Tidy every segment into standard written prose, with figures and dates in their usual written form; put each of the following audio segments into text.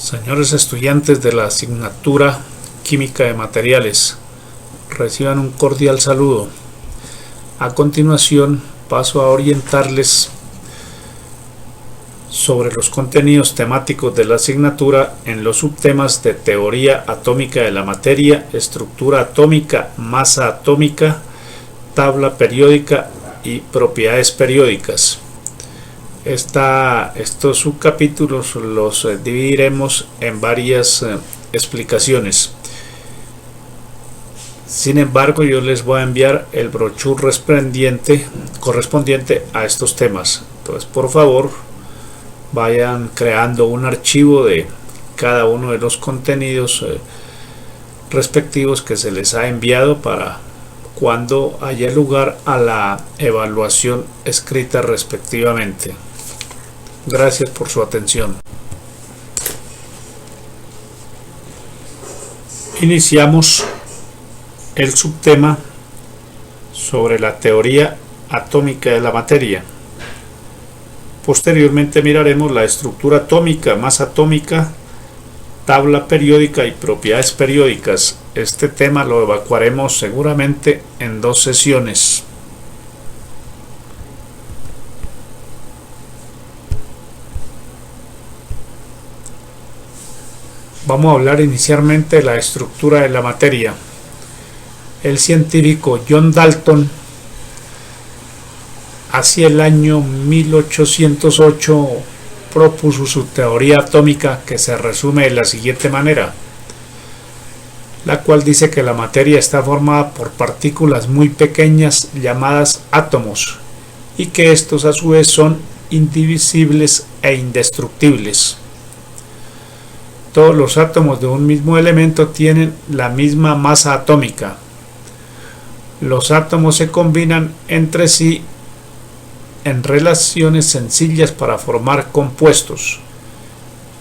Señores estudiantes de la asignatura Química de Materiales, reciban un cordial saludo. A continuación paso a orientarles sobre los contenidos temáticos de la asignatura en los subtemas de teoría atómica de la materia, estructura atómica, masa atómica, tabla periódica y propiedades periódicas. Estos subcapítulos los dividiremos en varias explicaciones. Sin embargo, yo les voy a enviar el brochure correspondiente a estos temas. Entonces, por favor, vayan creando un archivo de cada uno de los contenidos respectivos que se les ha enviado para cuando haya lugar a la evaluación escrita respectivamente. Gracias por su atención. Iniciamos el subtema sobre la teoría atómica de la materia. Posteriormente miraremos la estructura atómica, masa atómica, tabla periódica y propiedades periódicas. Este tema lo evacuaremos seguramente en 2 sesiones. Vamos a hablar inicialmente de la estructura de la materia. El científico John Dalton, hacia el año 1808, propuso su teoría atómica, que se resume de la siguiente manera, la cual dice que la materia está formada por partículas muy pequeñas llamadas átomos y que estos a su vez son indivisibles e indestructibles. Todos los átomos de un mismo elemento tienen la misma masa atómica. Los átomos se combinan entre sí en relaciones sencillas para formar compuestos,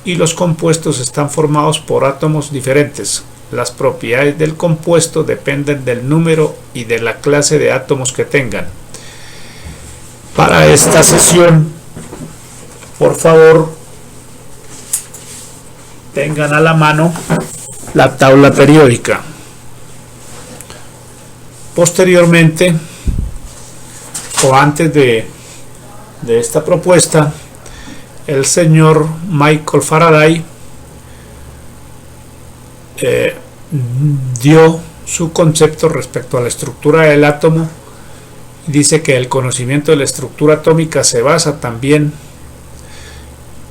y los compuestos están formados por átomos diferentes. Las propiedades del compuesto dependen del número y de la clase de átomos que tengan. Para esta sesión, por favor, tengan a la mano la tabla periódica. Posteriormente, o antes de esta propuesta, el señor Michael Faraday dio su concepto respecto a la estructura del átomo. Dice que el conocimiento de la estructura atómica se basa también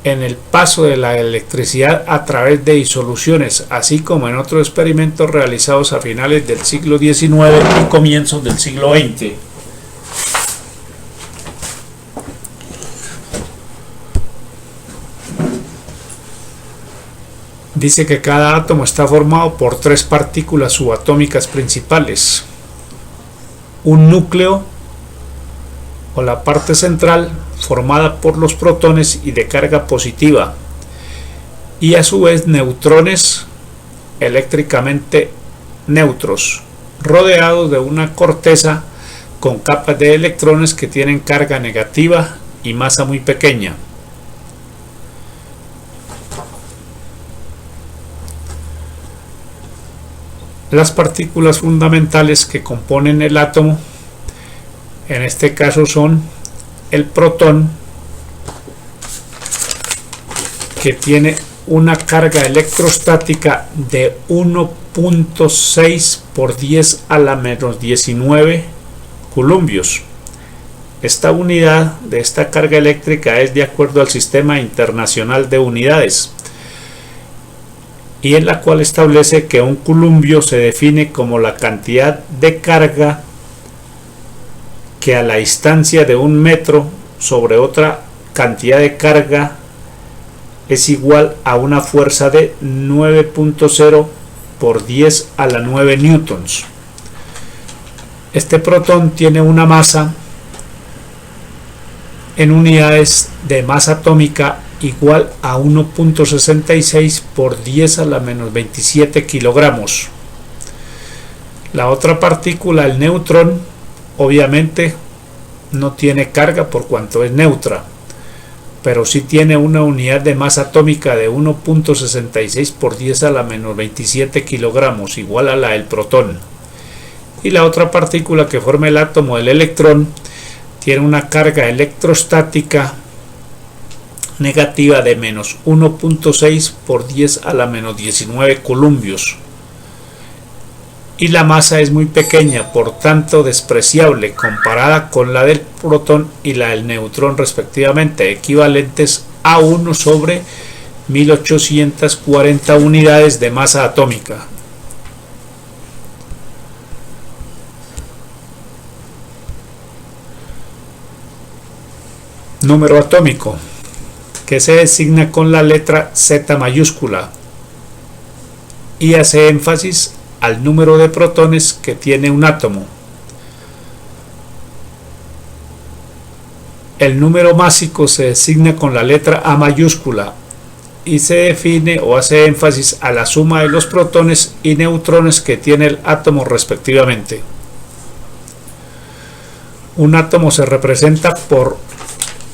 en el paso de la electricidad a través de disoluciones, así como en otros experimentos realizados a finales del siglo XIX y comienzos del siglo XX. Dice que cada átomo está formado por 3 partículas subatómicas principales: un núcleo, o la parte central, formada por los protones y de carga positiva, y a su vez neutrones eléctricamente neutros, rodeados de una corteza con capas de electrones que tienen carga negativa y masa muy pequeña. Las partículas fundamentales que componen el átomo, en este caso, son el protón, que tiene una carga electrostática de 1.6 por 10 a la menos 19 coulombios. Esta unidad de esta carga eléctrica es de acuerdo al Sistema Internacional de Unidades, y en la cual establece que un coulombio se define como la cantidad de carga que a la distancia de 1 metro sobre otra cantidad de carga es igual a una fuerza de 9.0 por 10 a la 9 newtons. Este protón tiene una masa en unidades de masa atómica igual a 1.66 por 10 a la menos 27 kilogramos. La otra partícula, el neutrón, obviamente no tiene carga por cuanto es neutra, pero sí tiene una unidad de masa atómica de 1.66 por 10 a la menos 27 kilogramos, igual a la del protón. Y la otra partícula que forma el átomo, el electrón, tiene una carga electrostática negativa de menos 1.6 por 10 a la menos 19 columbios. Y la masa es muy pequeña, por tanto despreciable, comparada con la del protón y la del neutrón respectivamente, equivalentes a 1 sobre 1840 unidades de masa atómica. Número atómico, que se designa con la letra Z mayúscula y hace énfasis al número de protones que tiene un átomo. El número másico se designa con la letra A mayúscula y se define o hace énfasis a la suma de los protones y neutrones que tiene el átomo respectivamente. Un átomo se representa por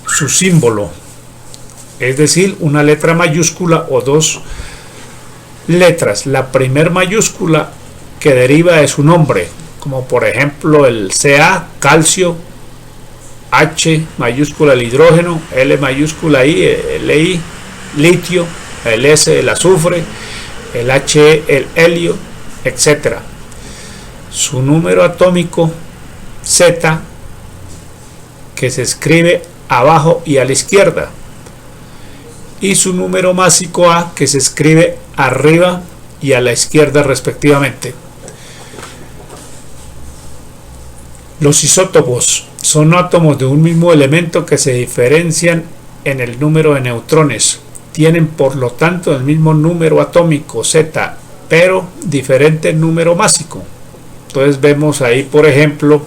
su símbolo, es decir, una letra mayúscula o dos letras. La primer mayúscula que deriva de su nombre, como por ejemplo el Ca, calcio, H mayúscula el hidrógeno, L mayúscula I, el Li, litio, el S el azufre, el He el helio, etc. Su número atómico Z, que se escribe abajo y a la izquierda, y su número másico A, que se escribe arriba y a la izquierda respectivamente. Los isótopos son átomos de un mismo elemento que se diferencian en el número de neutrones. Tienen por lo tanto el mismo número atómico Z, pero diferente número másico. Entonces vemos ahí, por ejemplo,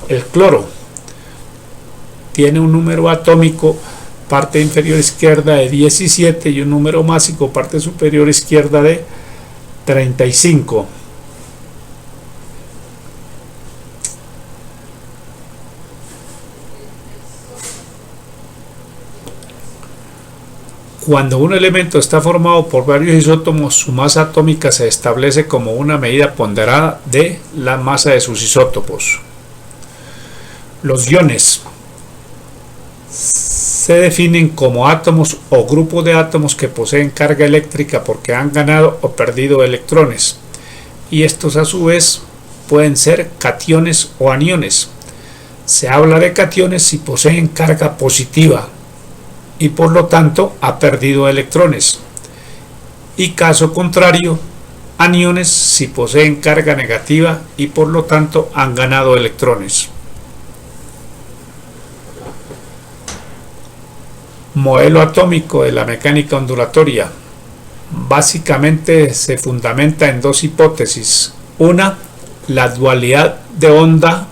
el cloro. Tiene un número atómico parte inferior izquierda de 17 y un número másico parte superior izquierda de 35. Cuando un elemento está formado por varios isótopos, su masa atómica se establece como una medida ponderada de la masa de sus isótopos. Los iones se definen como átomos o grupos de átomos que poseen carga eléctrica porque han ganado o perdido electrones, y estos a su vez pueden ser cationes o aniones. Se habla de cationes si poseen carga positiva y por lo tanto ha perdido electrones, y caso contrario, aniones si poseen carga negativa y por lo tanto han ganado electrones. Modelo atómico de la mecánica ondulatoria. Básicamente se fundamenta en dos hipótesis. Una, la dualidad de onda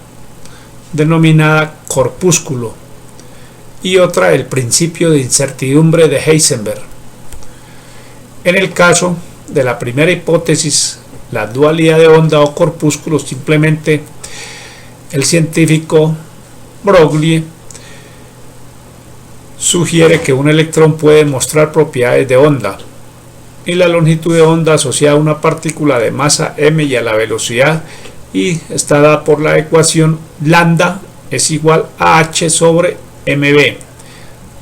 denominada corpúsculo, y otra, el principio de incertidumbre de Heisenberg. En el caso de la primera hipótesis, la dualidad de onda o corpúsculo, simplemente el científico Broglie sugiere que un electrón puede mostrar propiedades de onda, y la longitud de onda asociada a una partícula de masa m y a la velocidad y está dada por la ecuación lambda es igual a h sobre mv,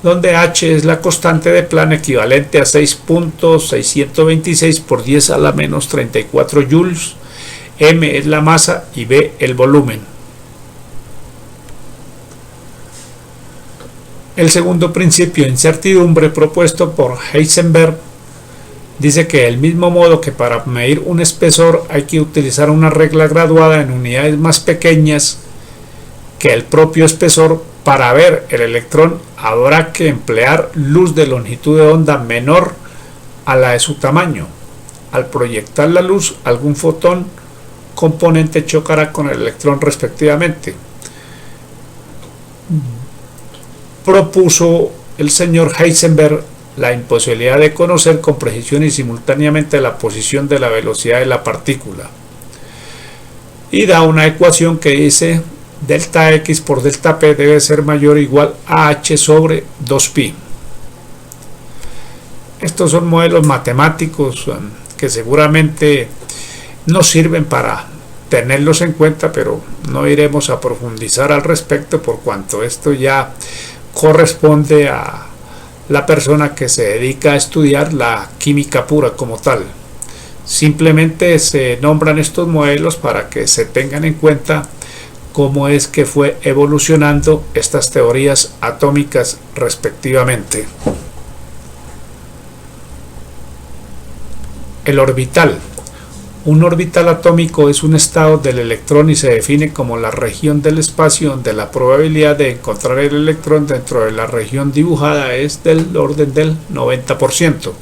donde h es la constante de Planck equivalente a 6.626 por 10 a la menos 34 joules, m es la masa y v el volumen. El segundo principio de incertidumbre propuesto por Heisenberg dice que del mismo modo que para medir un espesor hay que utilizar una regla graduada en unidades más pequeñas que el propio espesor, para ver el electrón habrá que emplear luz de longitud de onda menor a la de su tamaño. Al proyectar la luz, algún fotón componente chocará con el electrón respectivamente. Propuso el señor Heisenberg la imposibilidad de conocer con precisión y simultáneamente la posición de la velocidad de la partícula, y da una ecuación que dice delta x por delta p debe ser mayor o igual a h sobre 2pi. Estos son modelos matemáticos que seguramente nos sirven para tenerlos en cuenta, pero no iremos a profundizar al respecto por cuanto esto ya corresponde a la persona que se dedica a estudiar la química pura como tal. Simplemente se nombran estos modelos para que se tengan en cuenta cómo es que fue evolucionando estas teorías atómicas respectivamente. El orbital. Un orbital atómico es un estado del electrón y se define como la región del espacio donde la probabilidad de encontrar el electrón dentro de la región dibujada es del orden del 90%.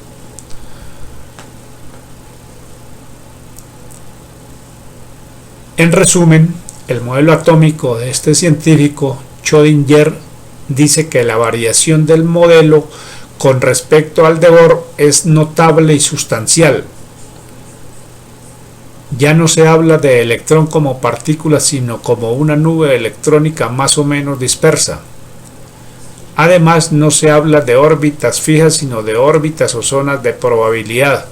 En resumen, el modelo atómico de este científico, Schrödinger, dice que la variación del modelo con respecto al de Bohr es notable y sustancial. Ya no se habla de electrón como partícula, sino como una nube electrónica más o menos dispersa. Además, no se habla de órbitas fijas, sino de órbitas o zonas de probabilidad.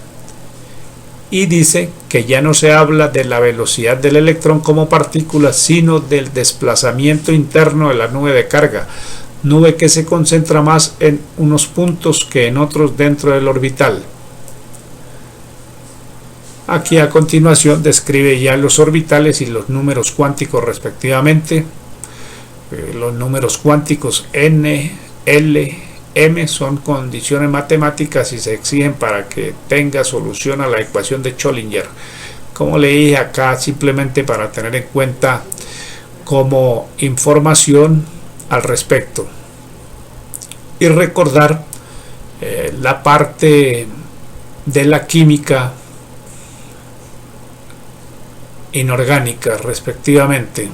Y dice que ya no se habla de la velocidad del electrón como partícula, sino del desplazamiento interno de la nube de carga, nube que se concentra más en unos puntos que en otros dentro del orbital. Aquí a continuación describe ya los orbitales y los números cuánticos respectivamente. Los números cuánticos n, l, m son condiciones matemáticas y se exigen para que tenga solución a la ecuación de Schrödinger. Como le dije acá, simplemente para tener en cuenta como información al respecto. Y recordar la parte de la química inorgánica respectivamente.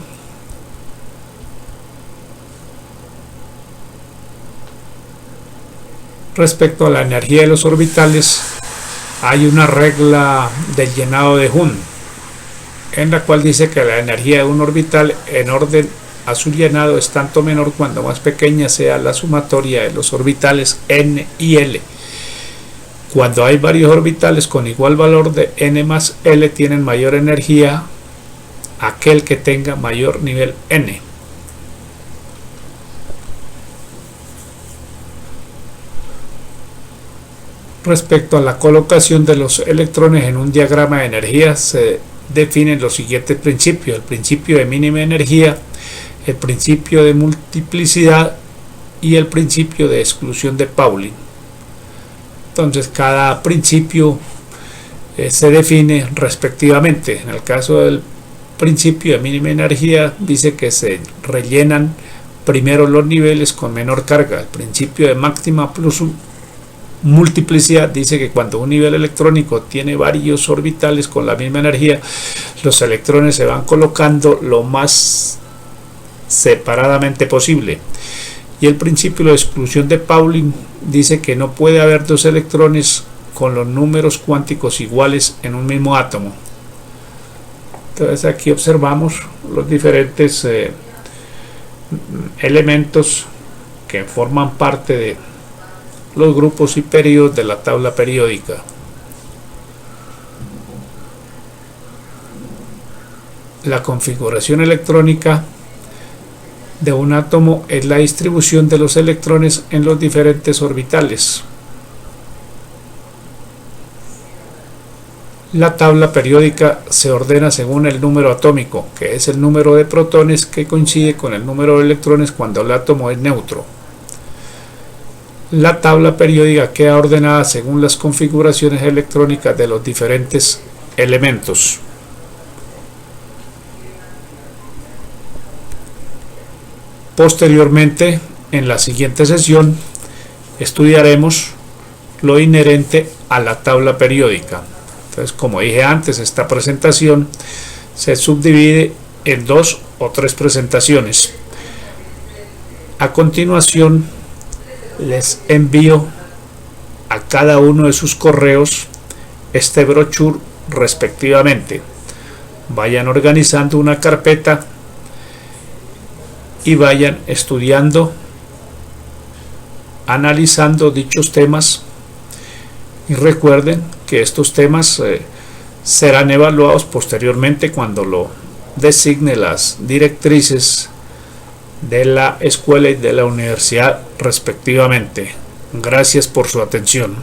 Respecto a la energía de los orbitales, hay una regla del llenado de Hund, en la cual dice que la energía de un orbital en orden a su llenado es tanto menor cuando más pequeña sea la sumatoria de los orbitales n y l. Cuando hay varios orbitales con igual valor de n más l, tienen mayor energía aquel que tenga mayor nivel n. Respecto a la colocación de los electrones en un diagrama de energía, se definen los siguientes principios: el principio de mínima energía, el principio de multiplicidad y el principio de exclusión de Pauling. Entonces cada principio se define respectivamente. En el caso del principio de mínima energía dice que se rellenan primero los niveles con menor carga. El principio de máxima plus multiplicidad dice que cuando un nivel electrónico tiene varios orbitales con la misma energía, los electrones se van colocando lo más separadamente posible. Y el principio de exclusión de Pauling dice que no puede haber dos electrones con los números cuánticos iguales en un mismo átomo. Entonces aquí observamos los diferentes elementos que forman parte de los grupos y periodos de la tabla periódica. La configuración electrónica de un átomo es la distribución de los electrones en los diferentes orbitales. La tabla periódica se ordena según el número atómico, que es el número de protones que coincide con el número de electrones cuando el átomo es neutro. La tabla periódica queda ordenada según las configuraciones electrónicas de los diferentes elementos. Posteriormente, en la siguiente sesión, estudiaremos lo inherente a la tabla periódica. Entonces, como dije antes, esta presentación se subdivide en 2 o 3 presentaciones. A continuación, les envío a cada uno de sus correos este brochure respectivamente. Vayan organizando una carpeta y vayan estudiando, analizando dichos temas Y recuerden que estos temas serán evaluados posteriormente cuando lo designe las directrices de la escuela y de la universidad respectivamente. Gracias por su atención.